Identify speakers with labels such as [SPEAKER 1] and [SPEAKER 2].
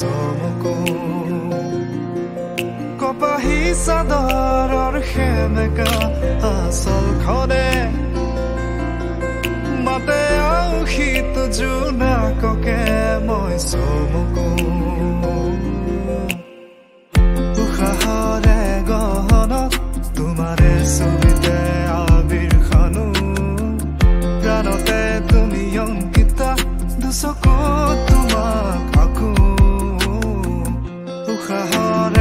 [SPEAKER 1] চমকো কপাহী চাদৰৰ সেমেকা আচলখনে মাতে শীত জোনাককে মই চমকো উশাহৰে গহনত তোমাৰে ছবিতে আবিৰ খানো গানতে তুমি অংকিতা দুচকুত তোমাক আকো উশাহৰে